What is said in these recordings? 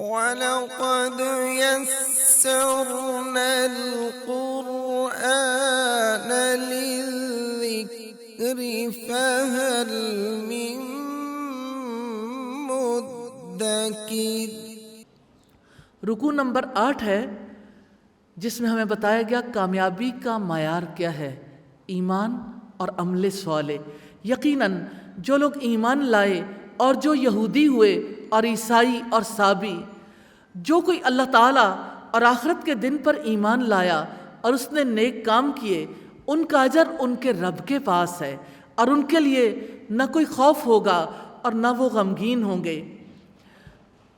وَلَقَدْ يَسَّرْنَا الْقُرْآنَ لِلذِّكْرِ فَهَلْ مِن مُّدَّكِرٍ۔ رکوع نمبر 8 ہے، جس میں ہمیں بتایا گیا کامیابی کا معیار کیا ہے، ایمان اور عمل صالح۔ یقیناً جو لوگ ایمان لائے اور جو یہودی ہوئے اور عیسائی اور سابی، جو کوئی اللہ تعالیٰ اور آخرت کے دن پر ایمان لایا اور اس نے نیک کام کیے، ان کا اجر ان کے رب کے پاس ہے، اور ان کے لیے نہ کوئی خوف ہوگا اور نہ وہ غمگین ہوں گے۔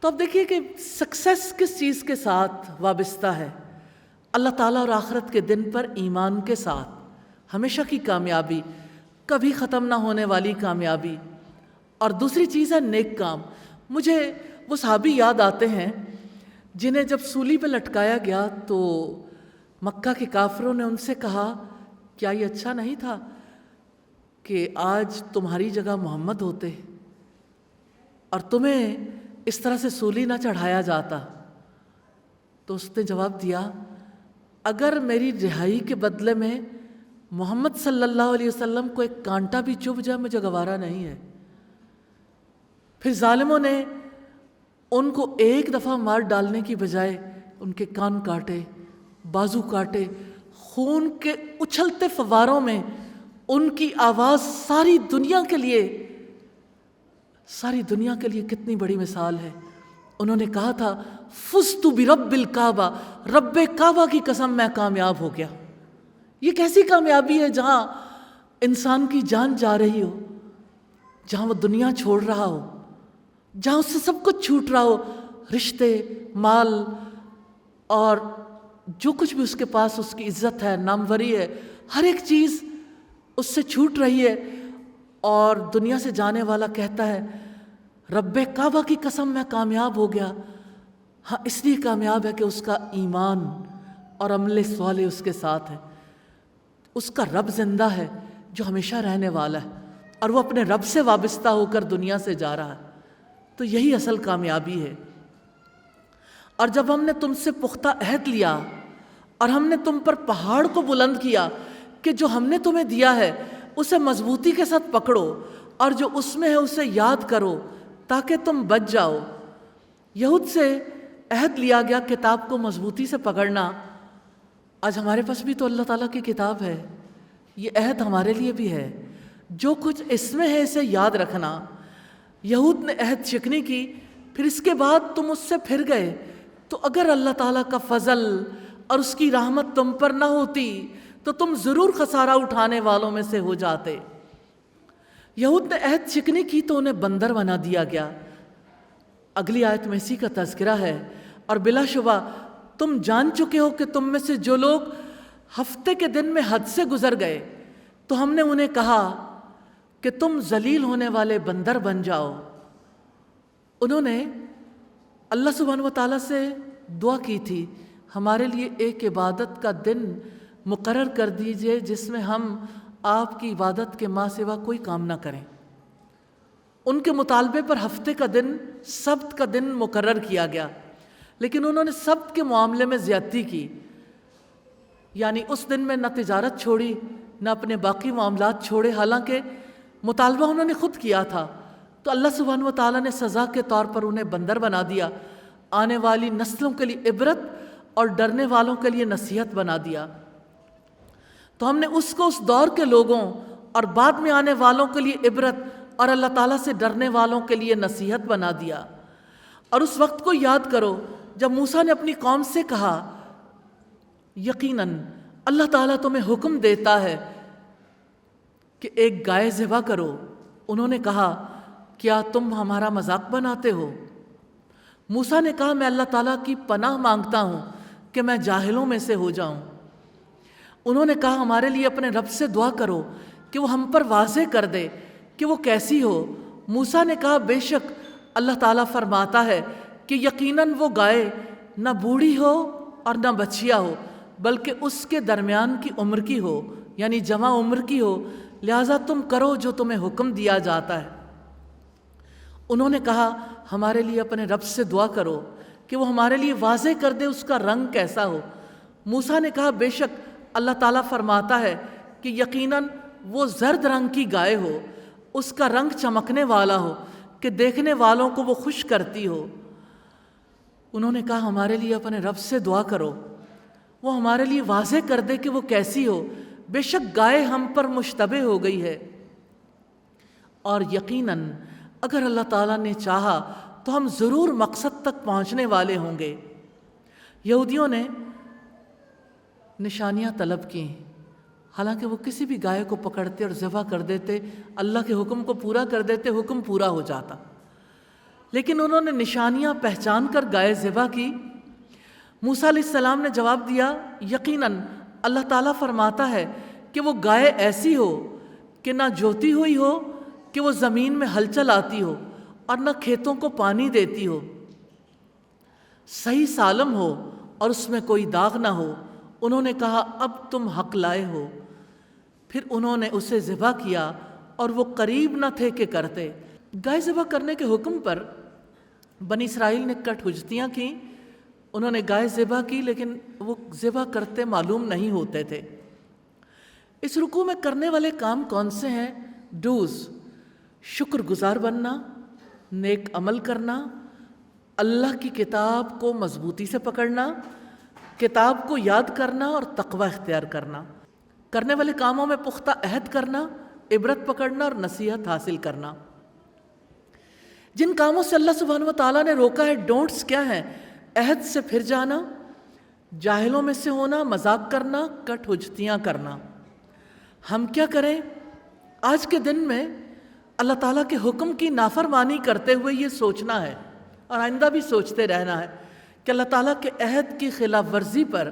تو اب دیکھیے کہ سکسیس کس چیز کے ساتھ وابستہ ہے؟ اللہ تعالیٰ اور آخرت کے دن پر ایمان کے ساتھ ہمیشہ کی کامیابی، کبھی ختم نہ ہونے والی کامیابی۔ اور دوسری چیز ہے نیک کام۔ مجھے وہ صحابی یاد آتے ہیں جنہیں جب سولی پہ لٹکایا گیا تو مکہ کے کافروں نے ان سے کہا، کیا یہ اچھا نہیں تھا کہ آج تمہاری جگہ محمد ہوتے اور تمہیں اس طرح سے سولی نہ چڑھایا جاتا؟ تو اس نے جواب دیا، اگر میری رہائی کے بدلے میں محمد صلی اللہ علیہ وسلم کو ایک کانٹا بھی چبھ جائے مجھے گوارا نہیں ہے۔ پھر ظالموں نے ان کو ایک دفعہ مار ڈالنے کی بجائے ان کے کان کاٹے، بازو کاٹے، خون کے اچھلتے فواروں میں ان کی آواز ساری دنیا کے لیے کتنی بڑی مثال ہے۔ انہوں نے کہا تھا، فزت برب الکعبہ، رب کعبہ کی قسم میں کامیاب ہو گیا۔ یہ کیسی کامیابی ہے جہاں انسان کی جان جا رہی ہو، جہاں وہ دنیا چھوڑ رہا ہو، جہاں اس سے سب کچھ چھوٹ رہا ہو، رشتے، مال اور جو کچھ بھی اس کے پاس، اس کی عزت ہے، ناموری ہے، ہر ایک چیز اس سے چھوٹ رہی ہے، اور دنیا سے جانے والا کہتا ہے، رب کعبہ کی قسم میں کامیاب ہو گیا۔ ہاں، اس لیے کامیاب ہے کہ اس کا ایمان اور عمل صالح اس کے ساتھ ہے، اس کا رب زندہ ہے جو ہمیشہ رہنے والا ہے، اور وہ اپنے رب سے وابستہ ہو کر دنیا سے جا رہا ہے۔ تو یہی اصل کامیابی ہے۔ اور جب ہم نے تم سے پختہ عہد لیا اور ہم نے تم پر پہاڑ کو بلند کیا کہ جو ہم نے تمہیں دیا ہے اسے مضبوطی کے ساتھ پکڑو، اور جو اس میں ہے اسے یاد کرو تاکہ تم بچ جاؤ۔ یہود سے عہد لیا گیا کتاب کو مضبوطی سے پکڑنا۔ آج ہمارے پاس بھی تو اللہ تعالیٰ کی کتاب ہے، یہ عہد ہمارے لیے بھی ہے، جو کچھ اس میں ہے اسے یاد رکھنا۔ یہود نے عہد شکنی کی، پھر اس کے بعد تم اس سے پھر گئے، تو اگر اللہ تعالیٰ کا فضل اور اس کی رحمت تم پر نہ ہوتی تو تم ضرور خسارہ اٹھانے والوں میں سے ہو جاتے۔ یہود نے عہد شکنی کی تو انہیں بندر بنا دیا گیا۔ اگلی آیت میں اسی کا تذکرہ ہے، اور بلا شبہ تم جان چکے ہو کہ تم میں سے جو لوگ ہفتے کے دن میں حد سے گزر گئے تو ہم نے انہیں کہا کہ تم ذلیل ہونے والے بندر بن جاؤ۔ انہوں نے اللہ سبحانہ و تعالیٰ سے دعا کی تھی، ہمارے لیے ایک عبادت کا دن مقرر کر دیجئے جس میں ہم آپ کی عبادت کے ماں سوا کوئی کام نہ کریں۔ ان کے مطالبے پر ہفتے کا دن، سبت کا دن مقرر کیا گیا، لیکن انہوں نے سبت کے معاملے میں زیادتی کی، یعنی اس دن میں نہ تجارت چھوڑی نہ اپنے باقی معاملات چھوڑے، حالانکہ مطالبہ انہوں نے خود کیا تھا۔ تو اللہ سبحانہ و تعالیٰ نے سزا کے طور پر انہیں بندر بنا دیا، آنے والی نسلوں کے لیے عبرت اور ڈرنے والوں کے لیے نصیحت بنا دیا۔ تو ہم نے اس کو اس دور کے لوگوں اور بعد میں آنے والوں کے لیے عبرت اور اللہ تعالیٰ سے ڈرنے والوں کے لیے نصیحت بنا دیا۔ اور اس وقت کو یاد کرو جب موسیٰ نے اپنی قوم سے کہا، یقیناً اللہ تعالیٰ تمہیں حکم دیتا ہے کہ ایک گائے ذبح کرو۔ انہوں نے کہا، کیا تم ہمارا مذاق بناتے ہو؟ موسیٰ نے کہا، میں اللہ تعالیٰ کی پناہ مانگتا ہوں کہ میں جاہلوں میں سے ہو جاؤں۔ انہوں نے کہا، ہمارے لیے اپنے رب سے دعا کرو کہ وہ ہم پر واضح کر دے کہ وہ کیسی ہو۔ موسیٰ نے کہا، بے شک اللہ تعالیٰ فرماتا ہے کہ یقیناً وہ گائے نہ بوڑھی ہو اور نہ بچیا ہو، بلکہ اس کے درمیان کی عمر کی ہو، یعنی جمع عمر کی ہو، لہٰذا تم کرو جو تمہیں حکم دیا جاتا ہے۔ انہوں نے کہا، ہمارے لیے اپنے رب سے دعا کرو کہ وہ ہمارے لیے واضح کر دے اس کا رنگ کیسا ہو۔ موسیٰ نے کہا بے شک اللہ تعالیٰ فرماتا ہے کہ یقیناً وہ زرد رنگ کی گائے ہو، اس کا رنگ چمکنے والا ہو کہ دیکھنے والوں کو وہ خوش کرتی ہو۔ انہوں نے کہا ہمارے لیے اپنے رب سے دعا کرو، وہ ہمارے لیے واضح کر دے کہ وہ کیسی ہو، بے شک گائے ہم پر مشتبہ ہو گئی ہے، اور یقیناً اگر اللہ تعالیٰ نے چاہا تو ہم ضرور مقصد تک پہنچنے والے ہوں گے۔ یہودیوں نے نشانیاں طلب کی، حالانکہ وہ کسی بھی گائے کو پکڑتے اور ذبح کر دیتے، اللہ کے حکم کو پورا کر دیتے، حکم پورا ہو جاتا، لیکن انہوں نے نشانیاں پہچان کر گائے ذبح کی۔ موسیٰ علیہ السلام نے جواب دیا یقیناً اللہ تعالیٰ فرماتا ہے کہ وہ گائے ایسی ہو کہ نہ جوتی ہوئی ہو کہ وہ زمین میں ہل چلاتی ہو اور نہ کھیتوں کو پانی دیتی ہو، صحیح سالم ہو اور اس میں کوئی داغ نہ ہو۔ انہوں نے کہا اب تم حق لائے ہو۔ پھر انہوں نے اسے ذبح کیا اور وہ قریب نہ تھے کہ کرتے۔ گائے ذبح کرنے کے حکم پر بنی اسرائیل نے کٹ حجتیاں کیں، انہوں نے گائے ذبح کی لیکن وہ ذبح کرتے معلوم نہیں ہوتے تھے۔ اس رکوع میں کرنے والے کام کون سے ہیں؟ ڈوز: شکر گزار بننا، نیک عمل کرنا، اللہ کی کتاب کو مضبوطی سے پکڑنا، کتاب کو یاد کرنا اور تقوی اختیار کرنا، کرنے والے کاموں میں پختہ عہد کرنا، عبرت پکڑنا اور نصیحت حاصل کرنا۔ جن کاموں سے اللہ سبحانہ و تعالیٰ نے روکا ہے، ڈونٹس کیا ہیں؟ عہد سے پھر جانا، جاہلوں میں سے ہونا، مذاق کرنا، کٹ حجتیاں کرنا۔ ہم کیا کریں؟ آج کے دن میں اللہ تعالیٰ کے حکم کی نافرمانی کرتے ہوئے یہ سوچنا ہے اور آئندہ بھی سوچتے رہنا ہے کہ اللہ تعالیٰ کے عہد کی خلاف ورزی پر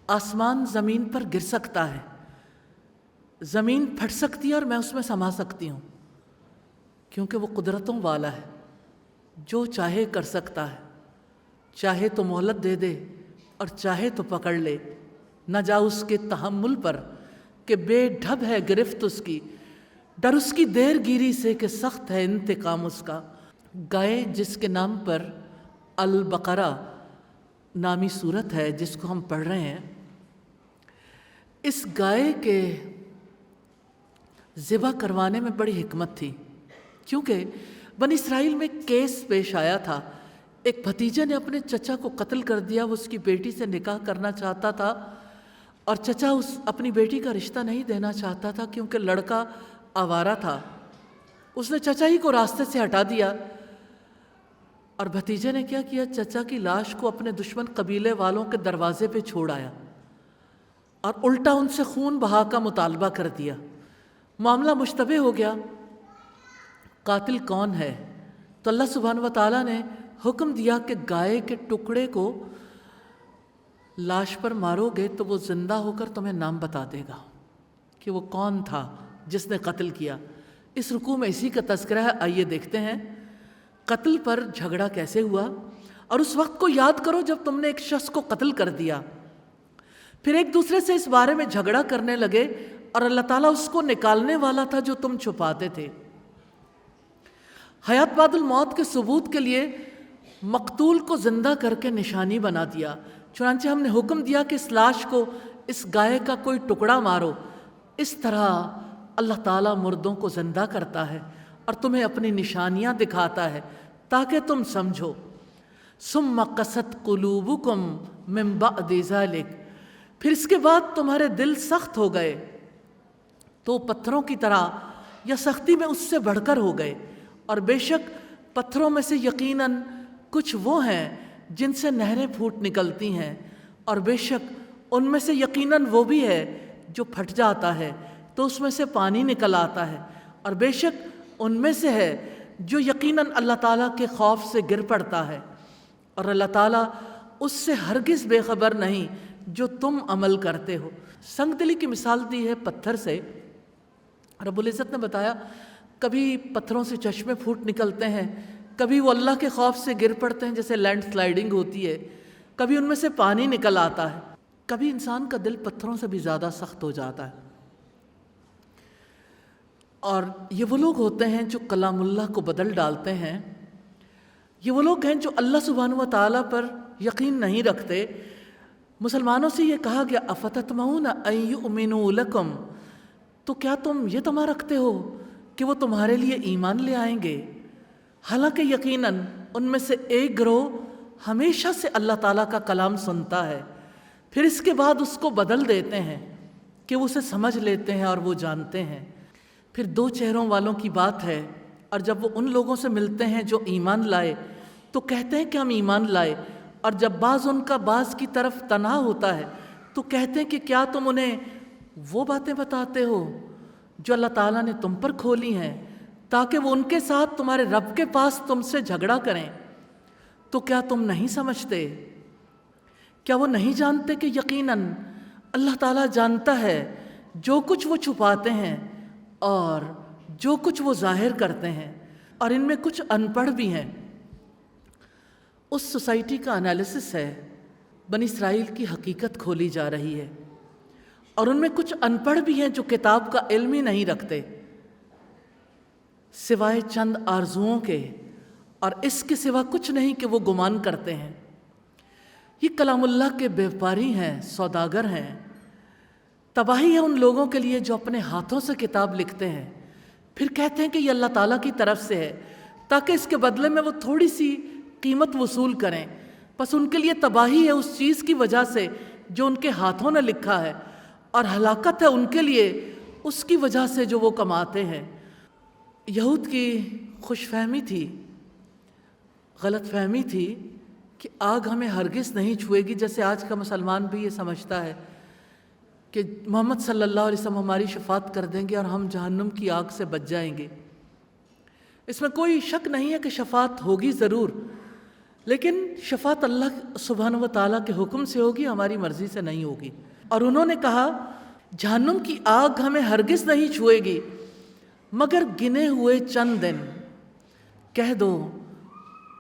آسمان زمین پر گر سکتا ہے، زمین پھٹ سکتی ہے اور میں اس میں سما سکتی ہوں، کیونکہ وہ قدرتوں والا ہے، جو چاہے کر سکتا ہے، چاہے تو مہلت دے دے اور چاہے تو پکڑ لے، نہ جا اس کے تحمل پر کہ بے ڈھب ہے گرفت اس کی، ڈر اس کی دیر گیری سے کہ سخت ہے انتقام اس کا۔ گائے جس کے نام پر البقرہ نامی سورت ہے جس کو ہم پڑھ رہے ہیں، اس گائے کے ذبح کروانے میں بڑی حکمت تھی، کیونکہ بنی اسرائیل میں کیس پیش آیا تھا، ایک بھتیجے نے اپنے چچا کو قتل کر دیا، وہ اس کی بیٹی سے نکاح کرنا چاہتا تھا اور چچا اپنی بیٹی کا رشتہ نہیں دینا چاہتا تھا کیونکہ لڑکا آوارہ تھا۔ اس نے چچا ہی کو راستے سے ہٹا دیا، اور بھتیجے نے کیا کیا؟ چچا کی لاش کو اپنے دشمن قبیلے والوں کے دروازے پہ چھوڑ آیا اور الٹا ان سے خون بہا کا مطالبہ کر دیا۔ معاملہ مشتبہ ہو گیا، قاتل کون ہے؟ تو اللہ سبحانہ و تعالیٰ نے حکم دیا کہ گائے کے ٹکڑے کو لاش پر مارو گے تو وہ زندہ ہو کر تمہیں نام بتا دے گا کہ وہ کون تھا جس نے قتل کیا۔ اس رکوع میں اسی کا تذکرہ ہے، آئیے دیکھتے ہیں قتل پر جھگڑا کیسے ہوا، اور اس وقت کو یاد کرو جب تم نے ایک شخص کو قتل کر دیا، پھر ایک دوسرے سے اس بارے میں جھگڑا کرنے لگے اور اللہ تعالیٰ اس کو نکالنے والا تھا جو تم چھپاتے تھے۔ حیات بعد الموت کے ثبوت کے لیے مقتول کو زندہ کر کے نشانی بنا دیا، چنانچہ ہم نے حکم دیا کہ اس لاش کو، اس گائے کا کوئی ٹکڑا مارو۔ اس طرح اللہ تعالیٰ مردوں کو زندہ کرتا ہے اور تمہیں اپنی نشانیاں دکھاتا ہے تاکہ تم سمجھو۔ ثم قست قلوبکم من بعد ذلک، پھر اس کے بعد تمہارے دل سخت ہو گئے تو پتھروں کی طرح یا سختی میں اس سے بڑھ کر ہو گئے، اور بے شک پتھروں میں سے یقیناً کچھ وہ ہیں جن سے نہریں پھوٹ نکلتی ہیں، اور بے شک ان میں سے یقیناً وہ بھی ہے جو پھٹ جاتا ہے تو اس میں سے پانی نکل آتا ہے، اور بے شک ان میں سے ہے جو یقیناً اللہ تعالیٰ کے خوف سے گر پڑتا ہے، اور اللہ تعالیٰ اس سے ہرگز بے خبر نہیں جو تم عمل کرتے ہو۔ سنگ دلی کی مثال دی ہے پتھر سے۔ رب العزت نے بتایا کبھی پتھروں سے چشمے پھوٹ نکلتے ہیں، کبھی وہ اللہ کے خوف سے گر پڑتے ہیں جیسے لینڈ سلائیڈنگ ہوتی ہے، کبھی ان میں سے پانی نکل آتا ہے، کبھی انسان کا دل پتھروں سے بھی زیادہ سخت ہو جاتا ہے۔ اور یہ وہ لوگ ہوتے ہیں جو کلام اللہ کو بدل ڈالتے ہیں، یہ وہ لوگ ہیں جو اللہ سبحانہ و تعالیٰ پر یقین نہیں رکھتے۔ مسلمانوں سے یہ کہا گیا افتطمعون ان یؤمنوا لکم، تو کیا تم یہ طمع رکھتے ہو کہ وہ تمہارے لیے ایمان لے آئیں گے؟ حالانکہ یقیناً ان میں سے ایک گروہ ہمیشہ سے اللہ تعالیٰ کا کلام سنتا ہے، پھر اس کے بعد اس کو بدل دیتے ہیں کہ وہ اسے سمجھ لیتے ہیں اور وہ جانتے ہیں۔ پھر دو چہروں والوں کی بات ہے، اور جب وہ ان لوگوں سے ملتے ہیں جو ایمان لائے تو کہتے ہیں کہ ہم ایمان لائے، اور جب بعض ان کا بعض کی طرف تنہا ہوتا ہے تو کہتے ہیں کہ کیا تم انہیں وہ باتیں بتاتے ہو جو اللہ تعالیٰ نے تم پر کھولی ہیں تاکہ وہ ان کے ساتھ تمہارے رب کے پاس تم سے جھگڑا کریں؟ تو کیا تم نہیں سمجھتے؟ کیا وہ نہیں جانتے کہ یقیناً اللہ تعالیٰ جانتا ہے جو کچھ وہ چھپاتے ہیں اور جو کچھ وہ ظاہر کرتے ہیں؟ اور ان میں کچھ ان پڑھ بھی ہیں۔ اس سوسائٹی کا انالیسس ہے، بنی اسرائیل کی حقیقت کھولی جا رہی ہے، اور ان میں کچھ ان پڑھ بھی ہیں جو کتاب کا علم ہی نہیں رکھتے سوائے چند آرزوؤں کے، اور اس کے سوا کچھ نہیں کہ وہ گمان کرتے ہیں۔ یہ کلام اللہ کے بیوپاری ہیں، سوداگر ہیں۔ تباہی ہے ان لوگوں کے لیے جو اپنے ہاتھوں سے کتاب لکھتے ہیں، پھر کہتے ہیں کہ یہ اللہ تعالیٰ کی طرف سے ہے تاکہ اس کے بدلے میں وہ تھوڑی سی قیمت وصول کریں۔ بس ان کے لیے تباہی ہے اس چیز کی وجہ سے جو ان کے ہاتھوں نے لکھا ہے، اور ہلاکت ہے ان کے لیے اس کی وجہ سے جو وہ کماتے ہیں۔ یہود کی خوش فہمی تھی، غلط فہمی تھی کہ آگ ہمیں ہرگز نہیں چھوئے گی، جیسے آج کا مسلمان بھی یہ سمجھتا ہے کہ محمد صلی اللہ علیہ وسلم ہماری شفاعت کر دیں گے اور ہم جہنم کی آگ سے بچ جائیں گے۔ اس میں کوئی شک نہیں ہے کہ شفاعت ہوگی ضرور، لیکن شفاعت اللہ سبحانہ و تعالیٰ کے حکم سے ہوگی، ہماری مرضی سے نہیں ہوگی۔ اور انہوں نے کہا جہنم کی آگ ہمیں ہرگز نہیں چھوئے گی مگر گنے ہوئے چند دن۔ کہہ دو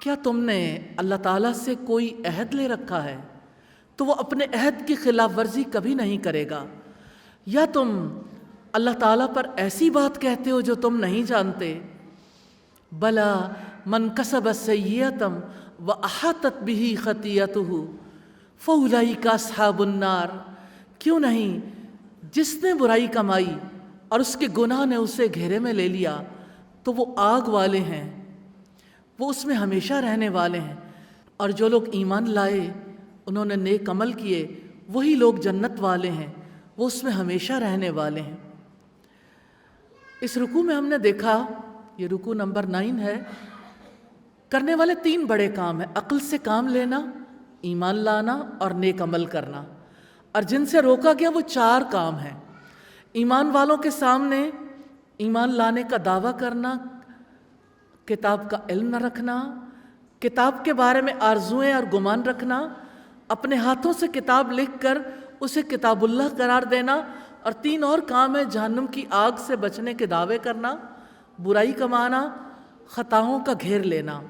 کیا تم نے اللہ تعالیٰ سے کوئی عہد لے رکھا ہے؟ تو وہ اپنے عہد کی خلاف ورزی کبھی نہیں کرے گا، یا تم اللہ تعالیٰ پر ایسی بات کہتے ہو جو تم نہیں جانتے؟ بلا من کسب سیئۃ واحاطت بہ خطیئتہ فاولئک اصحاب النار۔ کیوں نہیں، جس نے برائی کمائی اور اس کے گناہ نے اسے گھیرے میں لے لیا تو وہ آگ والے ہیں، وہ اس میں ہمیشہ رہنے والے ہیں۔ اور جو لوگ ایمان لائے، انہوں نے نیک عمل کیے، وہی لوگ جنت والے ہیں، وہ اس میں ہمیشہ رہنے والے ہیں۔ اس رکوع میں ہم نے دیکھا، یہ رکوع نمبر 9 ہے، کرنے والے 3 بڑے کام ہیں: عقل سے کام لینا، ایمان لانا اور نیک عمل کرنا۔ اور جن سے روکا گیا وہ 4 کام ہیں: ایمان والوں کے سامنے ایمان لانے کا دعویٰ کرنا، کتاب کا علم نہ رکھنا، کتاب کے بارے میں آرزوئیں اور گمان رکھنا، اپنے ہاتھوں سے کتاب لکھ کر اسے کتاب اللہ قرار دینا، اور 3 اور کام ہے: جہنم کی آگ سے بچنے کے دعوے کرنا، برائی کمانا، خطاؤں کا گھیر لینا۔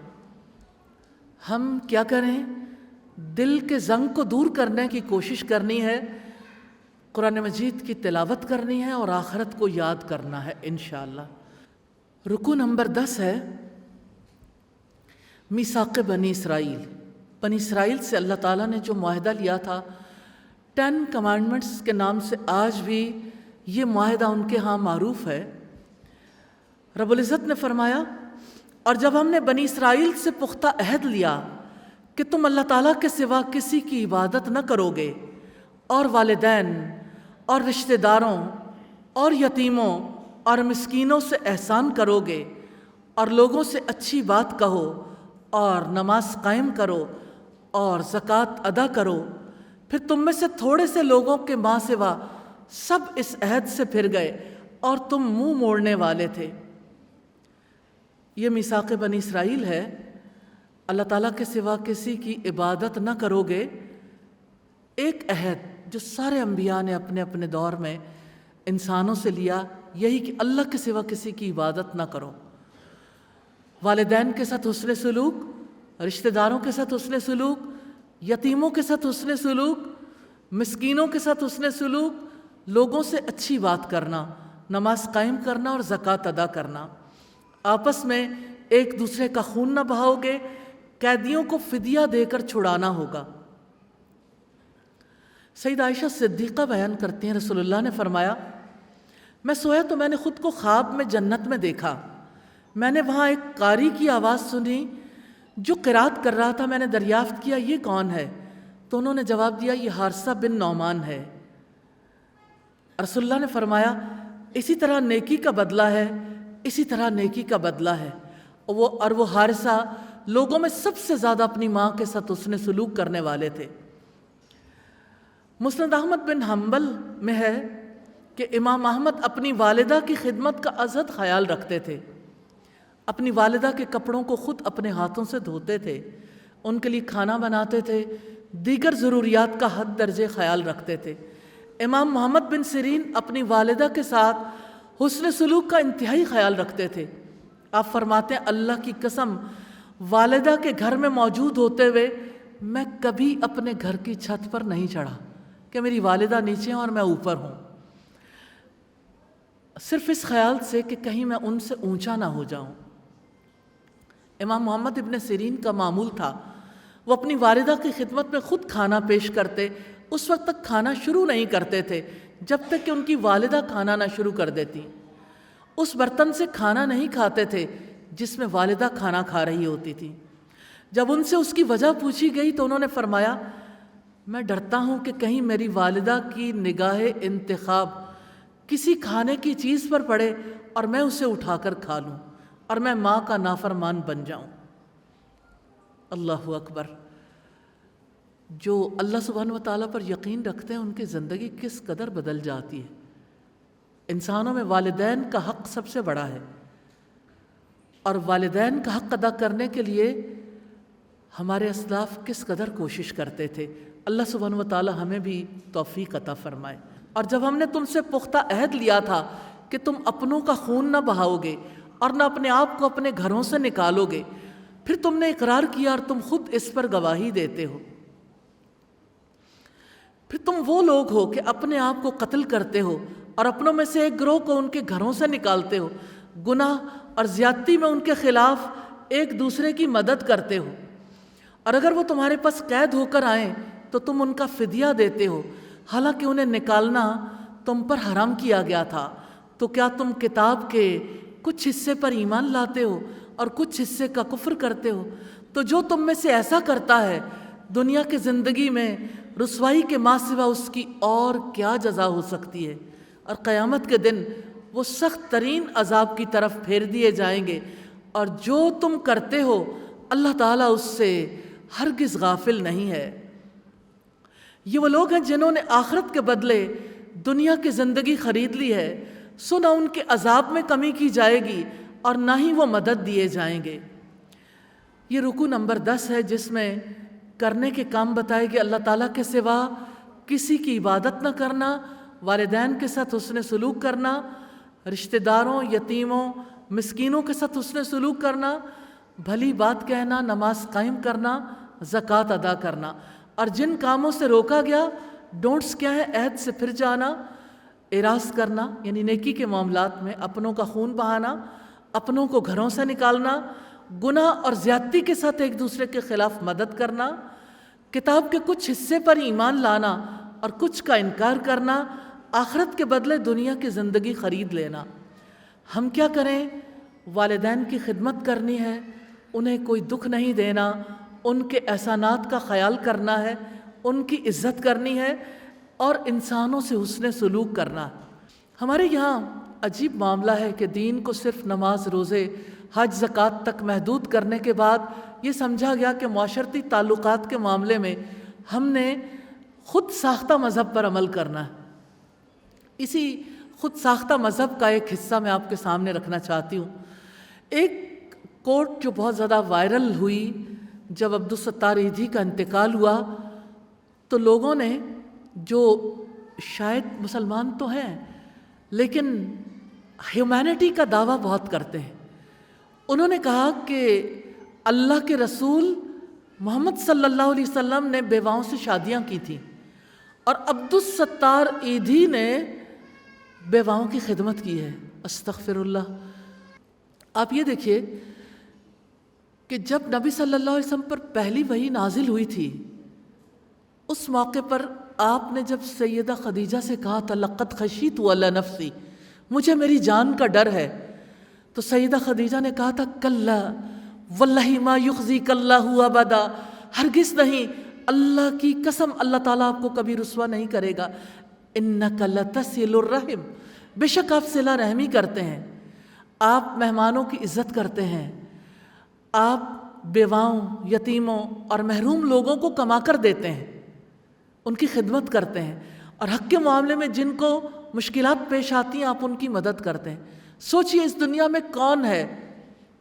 ہم کیا کریں؟ دل کے زنگ کو دور کرنے کی کوشش کرنی ہے، قرآن مجید کی تلاوت کرنی ہے اور آخرت کو یاد کرنا ہے انشاءاللہ۔ رکوع نمبر 10 ہے میثاق بنی اسرائیل۔ بنی اسرائیل سے اللہ تعالیٰ نے جو معاہدہ لیا تھا 10 کمانڈمنٹس کے نام سے، آج بھی یہ معاہدہ ان کے ہاں معروف ہے۔ رب العزت نے فرمایا، اور جب ہم نے بنی اسرائیل سے پختہ عہد لیا کہ تم اللہ تعالیٰ کے سوا کسی کی عبادت نہ کرو گے، اور والدین اور رشتہ داروں اور یتیموں اور مسکینوں سے احسان کرو گے، اور لوگوں سے اچھی بات کہو، اور نماز قائم کرو اور زکوٰۃ ادا کرو، پھر تم میں سے تھوڑے سے لوگوں کے ماں سوا سب اس عہد سے پھر گئے اور تم منہ موڑنے والے تھے۔ یہ میثاق بنی اسرائیل ہے، اللہ تعالیٰ کے سوا کسی کی عبادت نہ کرو گے، ایک عہد جو سارے انبیاء نے اپنے اپنے دور میں انسانوں سے لیا، یہی کہ اللہ کے سوا کسی کی عبادت نہ کرو۔ والدین کے ساتھ حسن سلوک، رشتہ داروں کے ساتھ حسن سلوک، یتیموں کے ساتھ حسن سلوک، مسکینوں کے ساتھ حسن سلوک، لوگوں سے اچھی بات کرنا، نماز قائم کرنا اور زکوٰۃ ادا کرنا۔ آپس میں ایک دوسرے کا خون نہ بہاؤ گے، قیدیوں کو فدیہ دے کر چھڑانا ہوگا۔ سیدہ عائشہ صدیقہ بیان کرتی ہیں رسول اللہ نے فرمایا میں سویا تو میں نے خود کو خواب میں جنت میں دیکھا، میں نے وہاں ایک قاری کی آواز سنی جو قرات کر رہا تھا، میں نے دریافت کیا یہ کون ہے؟ تو انہوں نے جواب دیا یہ حارثہ بن نعمان ہے۔ رسول اللہ نے فرمایا اسی طرح نیکی کا بدلہ ہے، اسی طرح نیکی کا بدلہ ہے۔ اور وہ حارثہ لوگوں میں سب سے زیادہ اپنی ماں کے ساتھ حسن سلوک کرنے والے تھے۔ مسند احمد بن حنبل میں ہے کہ امام احمد اپنی والدہ کی خدمت کا ازحد خیال رکھتے تھے، اپنی والدہ کے کپڑوں کو خود اپنے ہاتھوں سے دھوتے تھے، ان کے لیے کھانا بناتے تھے، دیگر ضروریات کا حد درجے خیال رکھتے تھے۔ امام محمد بن سیرین اپنی والدہ کے ساتھ حسن سلوک کا انتہائی خیال رکھتے تھے۔ آپ فرماتے ہیں اللہ کی قسم والدہ کے گھر میں موجود ہوتے ہوئے میں کبھی اپنے گھر کی چھت پر نہیں چڑھا کہ میری والدہ نیچے ہیں اور میں اوپر ہوں، صرف اس خیال سے کہ کہیں میں ان سے اونچا نہ ہو جاؤں۔ امام محمد ابن سیرین کا معمول تھا وہ اپنی والدہ کی خدمت میں خود کھانا پیش کرتے، اس وقت تک کھانا شروع نہیں کرتے تھے جب تک کہ ان کی والدہ کھانا نہ شروع کر دیتی۔ اس برتن سے کھانا نہیں کھاتے تھے جس میں والدہ کھانا کھا رہی ہوتی تھی۔ جب ان سے اس کی وجہ پوچھی گئی تو انہوں نے فرمایا میں ڈرتا ہوں کہ کہیں میری والدہ کی نگاہ انتخاب کسی کھانے کی چیز پر پڑے اور میں اسے اٹھا کر کھا لوں اور میں ماں کا نافرمان بن جاؤں۔ اللہ اکبر! جو اللہ سبحانہ وتعالیٰ پر یقین رکھتے ہیں ان کی زندگی کس قدر بدل جاتی ہے۔ انسانوں میں والدین کا حق سب سے بڑا ہے، اور والدین کا حق ادا کرنے کے لیے ہمارے اسلاف کس قدر کوشش کرتے تھے۔ اللہ سبحانہ وتعالیٰ ہمیں بھی توفیق عطا فرمائے۔ اور جب ہم نے تم سے پختہ عہد لیا تھا کہ تم اپنوں کا خون نہ بہاؤ گے اور نہ اپنے آپ کو اپنے گھروں سے نکالو گے، پھر تم نے اقرار کیا اور تم خود اس پر گواہی دیتے ہو، پھر تم وہ لوگ ہو کہ اپنے آپ کو قتل کرتے ہو اور اپنوں میں سے ایک گروہ کو ان کے گھروں سے نکالتے ہو، گناہ اور زیادتی میں ان کے خلاف ایک دوسرے کی مدد کرتے ہو، اور اگر وہ تمہارے پاس قید ہو کر آئیں تو تم ان کا فدیہ دیتے ہو، حالانکہ انہیں نکالنا تم پر حرام کیا گیا تھا۔ تو کیا تم کتاب کے کچھ حصے پر ایمان لاتے ہو اور کچھ حصے کا کفر کرتے ہو؟ تو جو تم میں سے ایسا کرتا ہے دنیا کی زندگی میں رسوائی کے ماں سوا اس کی اور کیا جزا ہو سکتی ہے، اور قیامت کے دن وہ سخت ترین عذاب کی طرف پھیر دیے جائیں گے، اور جو تم کرتے ہو اللہ تعالیٰ اس سے ہرگز غافل نہیں ہے۔ یہ وہ لوگ ہیں جنہوں نے آخرت کے بدلے دنیا کی زندگی خرید لی ہے، سو نہ ان کے عذاب میں کمی کی جائے گی اور نہ ہی وہ مدد دیے جائیں گے۔ یہ رکوع نمبر 10 ہے جس میں کرنے کے کام بتائے گئے، اللہ تعالیٰ کے سوا کسی کی عبادت نہ کرنا، والدین کے ساتھ حسن سلوک کرنا، رشتہ داروں، یتیموں، مسکینوں کے ساتھ حسن سلوک کرنا، بھلی بات کہنا، نماز قائم کرنا، زکوٰۃ ادا کرنا، اور جن کاموں سے روکا گیا ڈونٹس کیا ہے، عہد سے پھر جانا، اعراض کرنا یعنی نیکی کے معاملات میں اپنوں کا خون بہانا، اپنوں کو گھروں سے نکالنا، گناہ اور زیادتی کے ساتھ ایک دوسرے کے خلاف مدد کرنا، کتاب کے کچھ حصے پر ایمان لانا اور کچھ کا انکار کرنا، آخرت کے بدلے دنیا کی زندگی خرید لینا۔ ہم کیا کریں؟ والدین کی خدمت کرنی ہے، انہیں کوئی دکھ نہیں دینا، ان کے احسانات کا خیال کرنا ہے، ان کی عزت کرنی ہے، اور انسانوں سے حسن سلوک کرنا۔ ہمارے یہاں عجیب معاملہ ہے کہ دین کو صرف نماز، روزے، حج، زکوٰۃ تک محدود کرنے کے بعد یہ سمجھا گیا کہ معاشرتی تعلقات کے معاملے میں ہم نے خود ساختہ مذہب پر عمل کرنا ہے۔ اسی خود ساختہ مذہب کا ایک حصہ میں آپ کے سامنے رکھنا چاہتی ہوں۔ ایک کوٹ جو بہت زیادہ وائرل ہوئی جب عبدالستار ایدھی کا انتقال ہوا، تو لوگوں نے جو شاید مسلمان تو ہیں لیکن ہیومینٹی کا دعویٰ بہت کرتے ہیں، انہوں نے کہا کہ اللہ کے رسول محمد صلی اللہ علیہ وسلم نے بیواؤں سے شادیاں کی تھیں اور عبدالستار ایدھی نے بیواؤں کی خدمت کی ہے۔ استغفر اللہ۔ آپ یہ دیکھیے کہ جب نبی صلی اللہ علیہ وسلم پر پہلی وحی نازل ہوئی تھی، اس موقع پر آپ نے جب سیدہ خدیجہ سے کہا تھا لقد خشیت علی نفسی، مجھے میری جان کا ڈر ہے، تو سیدہ خدیجہ نے کہا تھا کلا واللہ ما یخزیک اللہ ابدا، ہرگز نہیں، اللہ کی قسم اللہ تعالیٰ آپ کو کبھی رسوا نہیں کرے گا، انک لتصل الرحم، بے شک آپ صلہ رحمی کرتے ہیں، آپ مہمانوں کی عزت کرتے ہیں، آپ بیواؤں، یتیموں اور محروم لوگوں کو کما کر دیتے ہیں، ان کی خدمت کرتے ہیں، اور حق کے معاملے میں جن کو مشکلات پیش آتی ہیں آپ ان کی مدد کرتے ہیں۔ سوچئے اس دنیا میں کون ہے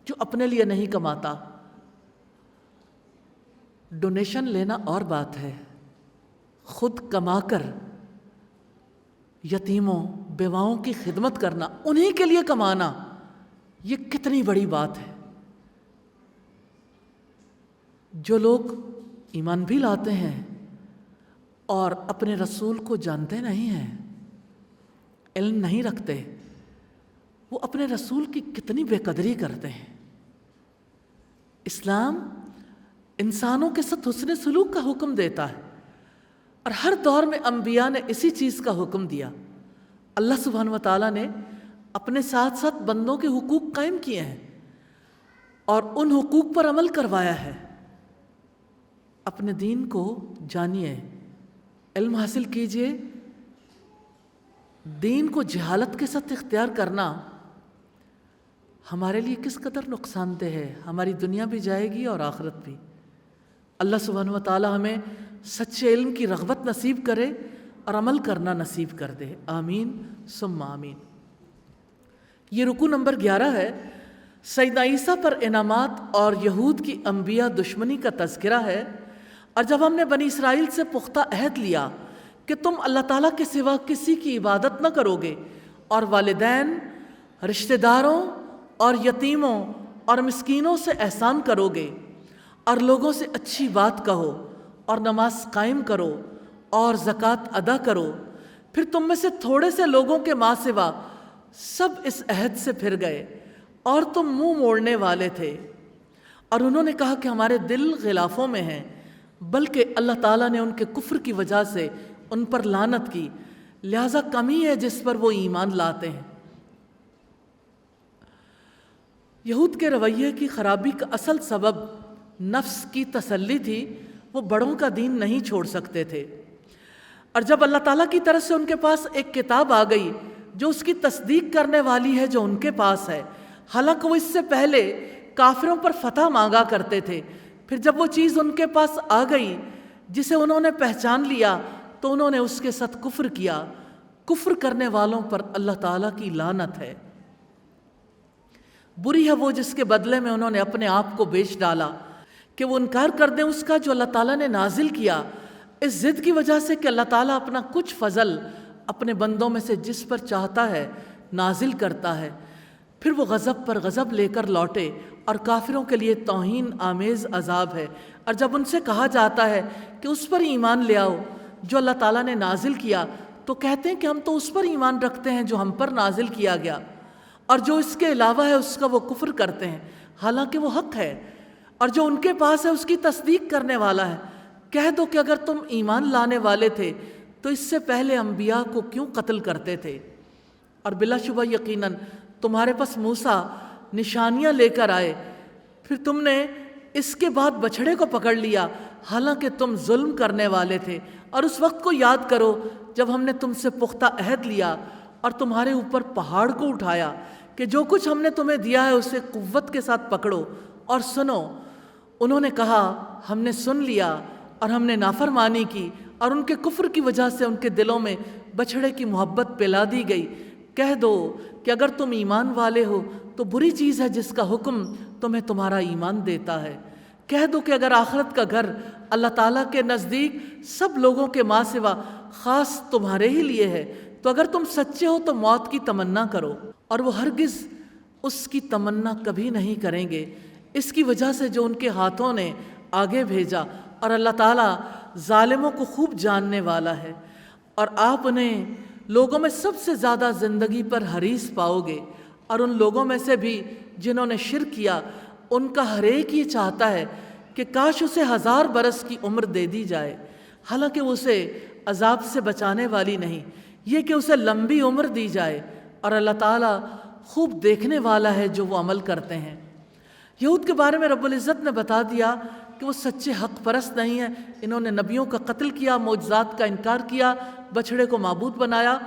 جو اپنے لیے نہیں کماتا؟ ڈونیشن لینا اور بات ہے، خود کما کر یتیموں بیواؤں کی خدمت کرنا، انہی کے لیے کمانا، یہ کتنی بڑی بات ہے۔ جو لوگ ایمان بھی لاتے ہیں اور اپنے رسول کو جانتے نہیں ہیں، علم نہیں رکھتے، وہ اپنے رسول کی کتنی بے قدری کرتے ہیں۔ اسلام انسانوں کے ساتھ حسن سلوک کا حکم دیتا ہے، اور ہر دور میں انبیاء نے اسی چیز کا حکم دیا۔ اللہ سبحانہ وتعالیٰ نے اپنے ساتھ ساتھ بندوں کے حقوق قائم کیے ہیں اور ان حقوق پر عمل کروایا ہے۔ اپنے دین کو جانیے، علم حاصل کیجئے۔ دین کو جہالت کے ساتھ اختیار کرنا ہمارے لیے کس قدر نقصان دہ ہے، ہماری دنیا بھی جائے گی اور آخرت بھی۔ اللہ سبحانہ وتعالی ہمیں سچے علم کی رغبت نصیب کرے اور عمل کرنا نصیب کر دے، آمین ثم آمین۔ یہ رکوع نمبر 11 ہے۔ سیدنا عیسیٰ پر انعامات اور یہود کی انبیاء دشمنی کا تذکرہ ہے۔ اور جب ہم نے بنی اسرائیل سے پختہ عہد لیا کہ تم اللہ تعالیٰ کے سوا کسی کی عبادت نہ کرو گے اور والدین، رشتہ داروں اور یتیموں اور مسکینوں سے احسان کرو گے اور لوگوں سے اچھی بات کہو اور نماز قائم کرو اور زکوٰۃ ادا کرو، پھر تم میں سے تھوڑے سے لوگوں کے ماں سوا سب اس عہد سے پھر گئے اور تم منہ موڑنے والے تھے، اور انہوں نے کہا کہ ہمارے دل غلافوں میں ہیں، بلکہ اللہ تعالیٰ نے ان کے کفر کی وجہ سے ان پر لعنت کی، لہذا کمی ہے جس پر وہ ایمان لاتے ہیں۔ یہود کے رویے کی خرابی کا اصل سبب نفس کی تسلی تھی، وہ بڑوں کا دین نہیں چھوڑ سکتے تھے، اور جب اللہ تعالیٰ کی طرف سے ان کے پاس ایک کتاب آ گئی جو اس کی تصدیق کرنے والی ہے جو ان کے پاس ہے، حالانکہ وہ اس سے پہلے کافروں پر فتح مانگا کرتے تھے، پھر جب وہ چیز ان کے پاس آ گئی جسے انہوں نے پہچان لیا تو انہوں نے اس کے ساتھ کفر کیا۔ کفر کرنے والوں پر اللہ تعالیٰ کی لعنت ہے۔ بری ہے وہ جس کے بدلے میں انہوں نے اپنے آپ کو بیچ ڈالا کہ وہ انکار کر دیں اس کا جو اللہ تعالیٰ نے نازل کیا، اس ضد کی وجہ سے کہ اللہ تعالیٰ اپنا کچھ فضل اپنے بندوں میں سے جس پر چاہتا ہے نازل کرتا ہے، پھر وہ غضب پر غضب لے کر لوٹے، اور کافروں کے لیے توہین آمیز عذاب ہے۔ اور جب ان سے کہا جاتا ہے کہ اس پر ایمان لے آؤ جو اللہ تعالیٰ نے نازل کیا، تو کہتے ہیں کہ ہم تو اس پر ایمان رکھتے ہیں جو ہم پر نازل کیا گیا، اور جو اس کے علاوہ ہے اس کا وہ کفر کرتے ہیں، حالانکہ وہ حق ہے، اور جو ان کے پاس ہے اس کی تصدیق کرنے والا ہے۔ کہہ دو کہ اگر تم ایمان لانے والے تھے تو اس سے پہلے انبیاء کو کیوں قتل کرتے تھے؟ اور بلا شبہ یقیناً تمہارے پاس موسیٰ نشانیاں لے کر آئے، پھر تم نے اس کے بعد بچھڑے کو پکڑ لیا، حالانکہ تم ظلم کرنے والے تھے۔ اور اس وقت کو یاد کرو جب ہم نے تم سے پختہ عہد لیا اور تمہارے اوپر پہاڑ کو اٹھایا کہ جو کچھ ہم نے تمہیں دیا ہے اسے قوت کے ساتھ پکڑو اور سنو۔ انہوں نے کہا ہم نے سن لیا اور ہم نے نافرمانی کی، اور ان کے کفر کی وجہ سے ان کے دلوں میں بچھڑے کی محبت پلا دی گئی۔ کہہ دو کہ اگر تم ایمان والے ہو تو بری چیز ہے جس کا حکم تمہیں تمہارا ایمان دیتا ہے۔ کہہ دو کہ اگر آخرت کا گھر اللہ تعالیٰ کے نزدیک سب لوگوں کے ماں سوا خاص تمہارے ہی لیے ہے، تو اگر تم سچے ہو تو موت کی تمنا کرو، اور وہ ہرگز اس کی تمنا کبھی نہیں کریں گے، اس کی وجہ سے جو ان کے ہاتھوں نے آگے بھیجا، اور اللہ تعالیٰ ظالموں کو خوب جاننے والا ہے۔ اور آپ انہیں لوگوں میں سب سے زیادہ زندگی پر حریص پاؤ گے، اور ان لوگوں میں سے بھی جنہوں نے شرک کیا ان کا ہر ایک یہ چاہتا ہے کہ کاش اسے 1000 برس کی عمر دے دی جائے، حالانکہ وہ اسے عذاب سے بچانے والی نہیں، یہ کہ اسے لمبی عمر دی جائے، اور اللہ تعالیٰ خوب دیکھنے والا ہے جو وہ عمل کرتے ہیں۔ یہود کے بارے میں رب العزت نے بتا دیا کہ وہ سچے حق پرست نہیں ہیں، انہوں نے نبیوں کا قتل کیا، معجزات کا انکار کیا، بچھڑے کو معبود بنایا،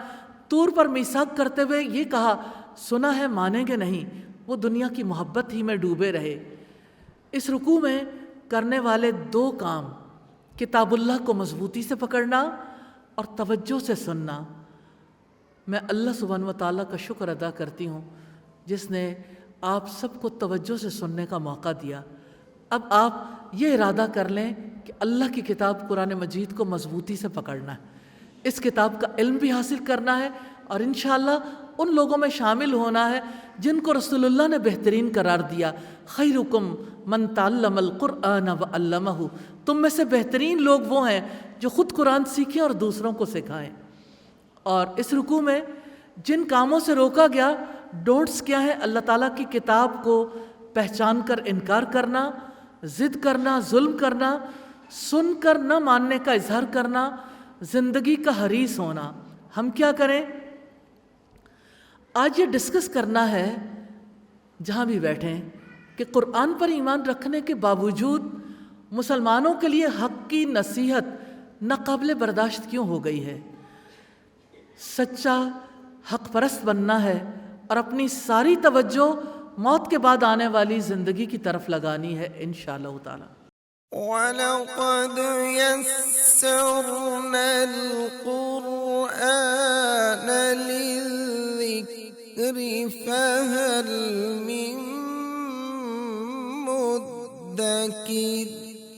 طور پر میثاق کرتے ہوئے یہ کہا سنا ہے مانیں گے نہیں، وہ دنیا کی محبت ہی میں ڈوبے رہے۔ اس رکوع میں کرنے والے 2 کام، کتاب اللہ کو مضبوطی سے پکڑنا اور توجہ سے سننا۔ میں اللہ سبحانہ و تعالیٰ کا شکر ادا کرتی ہوں جس نے آپ سب کو توجہ سے سننے کا موقع دیا۔ اب آپ یہ ارادہ کر لیں کہ اللہ کی کتاب قرآن مجید کو مضبوطی سے پکڑنا ہے، اس کتاب کا علم بھی حاصل کرنا ہے، اور انشاءاللہ ان لوگوں میں شامل ہونا ہے جن کو رسول اللہ نے بہترین قرار دیا، خیرکم من تعلم القرآن وعلمہ، تم میں سے بہترین لوگ وہ ہیں جو خود قرآن سیکھیں اور دوسروں کو سکھائیں۔ اور اس رکوع میں جن کاموں سے روکا گیا، ڈونٹس کیا ہیں؟ اللہ تعالیٰ کی کتاب کو پہچان کر انکار کرنا، ضد کرنا، ظلم کرنا، سن کر نہ ماننے کا اظہار کرنا، زندگی کا حریص ہونا۔ ہم کیا کریں؟ آج یہ ڈسکس کرنا ہے جہاں بھی بیٹھیں کہ قرآن پر ایمان رکھنے کے باوجود مسلمانوں کے لیے حق کی نصیحت ناقابل برداشت کیوں ہو گئی ہے۔ سچا حق پرست بننا ہے اور اپنی ساری توجہ موت کے بعد آنے والی زندگی کی طرف لگانی ہے انشاءاللہ تعالی۔ وَلَقَدْ يَسَّرْنَا الْقُرْآنَ لِلذِّكْرِ فَهَلْ مِن مُّدَّكِرٍ